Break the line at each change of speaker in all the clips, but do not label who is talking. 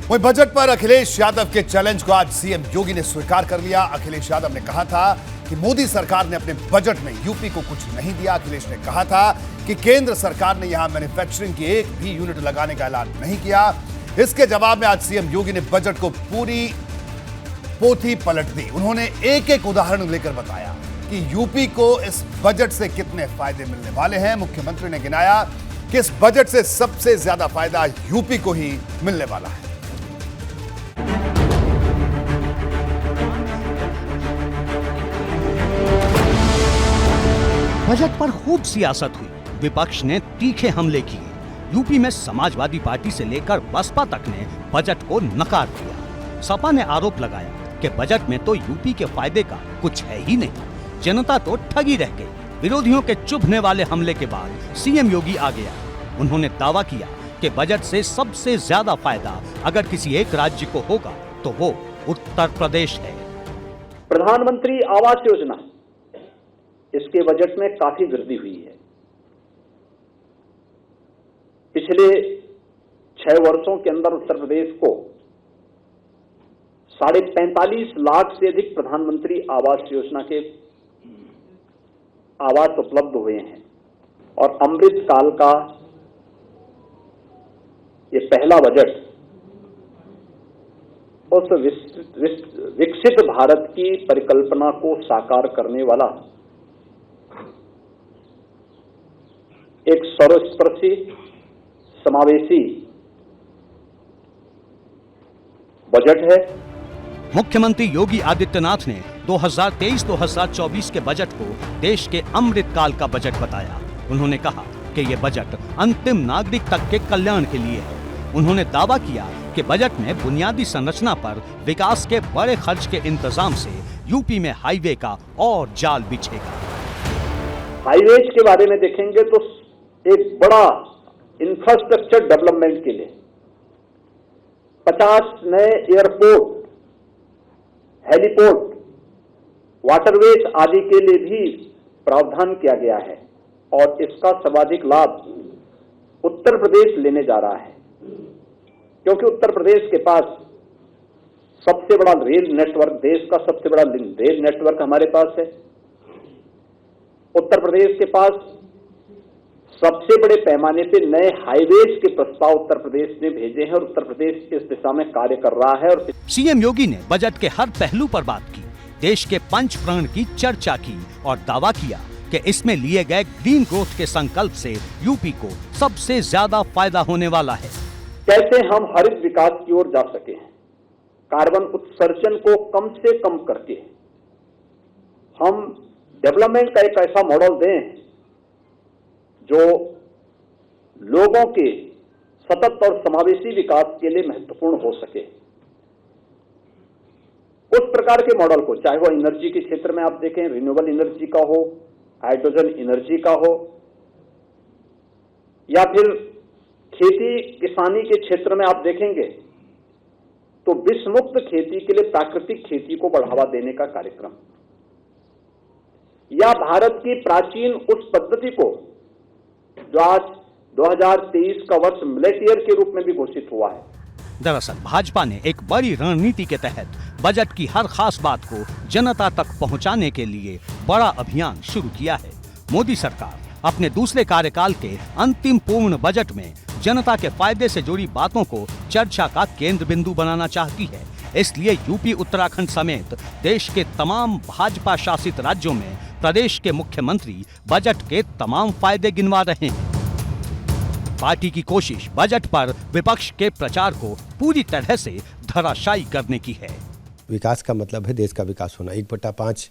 वहीं बजट पर अखिलेश यादव के चैलेंज को आज सीएम योगी ने स्वीकार कर लिया। अखिलेश यादव ने कहा था कि मोदी सरकार ने अपने बजट में यूपी को कुछ नहीं दिया। अखिलेश ने कहा था कि केंद्र सरकार ने यहां मैन्युफैक्चरिंग की एक भी यूनिट लगाने का ऐलान नहीं किया। इसके जवाब में आज सीएम योगी ने बजट को पूरी पोथी पलट दी। उन्होंने एक एक उदाहरण लेकर बताया कि यूपी को इस बजट से कितने फायदे मिलने वाले हैं। मुख्यमंत्री ने गिनाया कि इस बजट से सबसे ज्यादा फायदा यूपी को ही मिलने वाला है।
बजट पर खूब सियासत हुई। विपक्ष ने तीखे हमले किए। यूपी में समाजवादी पार्टी से लेकर बसपा तक ने बजट को नकार दिया। सपा ने आरोप लगाया कि बजट में तो यूपी के फायदे का कुछ है ही नहीं, जनता तो ठगी रह गई। विरोधियों के चुभने वाले हमले के बाद सीएम योगी आ गया। उन्होंने दावा किया कि बजट से सबसे ज्यादा फायदा अगर किसी एक राज्य को होगा तो वो उत्तर प्रदेश है।
प्रधानमंत्री आवास योजना, इसके बजट में काफी वृद्धि हुई है। पिछले 6 वर्षों के अंदर उत्तर प्रदेश को 45.5 लाख से अधिक प्रधानमंत्री आवास योजना के आवास उपलब्ध हुए हैं और अमृत काल का ये पहला बजट उस विकसित भारत की परिकल्पना को साकार करने वाला एक सर्वस्पर्शी समावेशी बजट है।
मुख्यमंत्री योगी आदित्यनाथ ने 2023-2024 के बजट को देश के अमृत काल का बजट बताया। उन्होंने कहा कि ये बजट अंतिम नागरिक तक के कल्याण के लिए है। उन्होंने दावा किया कि बजट में बुनियादी संरचना पर विकास के बड़े खर्च के इंतजाम से यूपी में हाईवे का और जाल बिछेगा।
हाईवेज के बारे में देखेंगे तो एक बड़ा इंफ्रास्ट्रक्चर डेवलपमेंट के लिए 50 नए एयरपोर्ट, हेलीपोर्ट, वाटरवेज आदि के लिए भी प्रावधान किया गया है और इसका सर्वाधिक लाभ उत्तर प्रदेश लेने जा रहा है, क्योंकि उत्तर प्रदेश के पास सबसे बड़ा रेल नेटवर्क, देश का सबसे बड़ा रेल नेटवर्क हमारे पास है। उत्तर प्रदेश के पास सबसे बड़े पैमाने पे नए हाईवेज के प्रस्ताव उत्तर प्रदेश ने भेजे हैं और उत्तर प्रदेश इस दिशा में कार्य कर रहा है। और
सीएम योगी ने बजट के हर पहलू पर बात की, देश के पंच प्रण की चर्चा की और दावा किया कि इसमें लिए गए ग्रीन ग्रोथ के संकल्प से यूपी को सबसे ज्यादा फायदा होने वाला है।
कैसे हम हरित विकास की ओर जा सके, कार्बन उत्सर्जन को कम से कम करके हम डेवलपमेंट का एक ऐसा मॉडल दें जो लोगों के सतत और समावेशी विकास के लिए महत्वपूर्ण हो सके। उस प्रकार के मॉडल को, चाहे वो एनर्जी के क्षेत्र में आप देखें, रिन्यूएबल एनर्जी का हो, हाइड्रोजन एनर्जी का हो, या फिर खेती किसानी के क्षेत्र में आप देखेंगे तो विषमुक्त खेती के लिए प्राकृतिक खेती को बढ़ावा देने का कार्यक्रम, या भारत की प्राचीन उस पद्धति को जो आज 2023 का वर्ष मिलेट ईयर के रूप में भी घोषित हुआ है।
दरअसल भाजपा ने एक बड़ी रणनीति के तहत बजट की हर खास बात को जनता तक पहुंचाने के लिए बड़ा अभियान शुरू किया है। मोदी सरकार अपने दूसरे कार्यकाल के अंतिम पूर्ण बजट में जनता के फायदे से जुड़ी बातों को चर्चा का केंद्र बिंदु बनाना चाहती है। इसलिए यूपी, उत्तराखंड समेत देश के तमाम भाजपा शासित राज्यों में प्रदेश के मुख्यमंत्री बजट के तमाम फायदे गिनवा रहे हैं। पार्टी की कोशिश बजट पर विपक्ष के प्रचार को पूरी तरह से धराशायी करने की है।
विकास का मतलब है देश का विकास होना। 1/5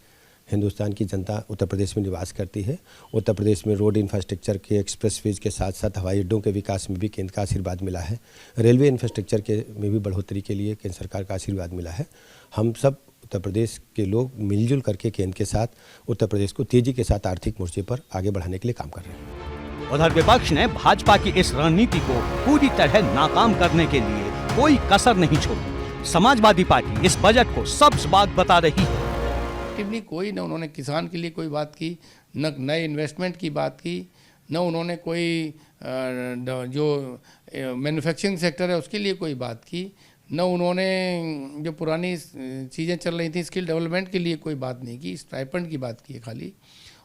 हिंदुस्तान की जनता उत्तर प्रदेश में निवास करती है। उत्तर प्रदेश में रोड इंफ्रास्ट्रक्चर के, एक्सप्रेसवेज के साथ साथ हवाई अड्डों के विकास में भी केंद्र का आशीर्वाद मिला है। रेलवे इंफ्रास्ट्रक्चर के में भी बढ़ोतरी के लिए केंद्र सरकार का आशीर्वाद मिला है। हम सब उत्तर प्रदेश के लोग मिलजुल करके केंद्र के साथ उत्तर प्रदेश को तेजी के साथ आर्थिक मोर्चे पर आगे बढ़ाने के लिए काम कर रहे हैं।
उधर विपक्ष ने भाजपा की इस रणनीति को पूरी तरह नाकाम करने के लिए कोई कसर नहीं छोड़ी। समाजवादी पार्टी इस बजट को सब्ज बाग बता रही है।
कोई न उन्होंने किसान के लिए कोई बात की, न नए इन्वेस्टमेंट की बात की, न उन्होंने कोई जो मैन्युफैक्चरिंग सेक्टर है उसके लिए कोई बात की, न उन्होंने जो पुरानी चीज़ें चल रही थी स्किल डेवलपमेंट के लिए कोई बात नहीं की, स्टाइपेंड की बात की है खाली,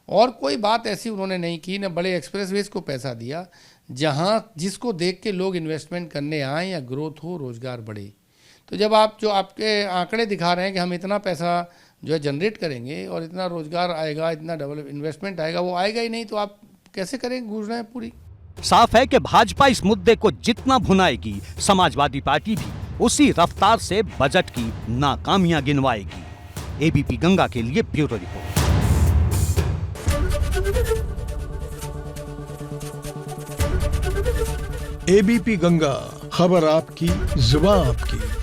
और कोई बात ऐसी उन्होंने नहीं की। न बड़े एक्सप्रेसवेज को पैसा दिया जहाँ जिसको देख के लोग इन्वेस्टमेंट करने आए या ग्रोथ हो, रोज़गार बढ़े। तो जब आप जो आपके आंकड़े दिखा रहे हैं कि हम इतना पैसा जो है जनरेट करेंगे और इतना रोज़गार आएगा, इतना इन्वेस्टमेंट आएगा, वो आएगा ही नहीं, तो आप कैसे करेंगे घोषणाएं पूरी?
साफ है कि भाजपा इस मुद्दे को जितना भुनाएगी, समाजवादी पार्टी भी उसी रफ्तार से बजट की नाकामियां गिनवाएगी। एबीपी गंगा के लिए ब्यूरो रिपोर्ट।
एबीपी गंगा, खबर आपकी, जुबान आपकी।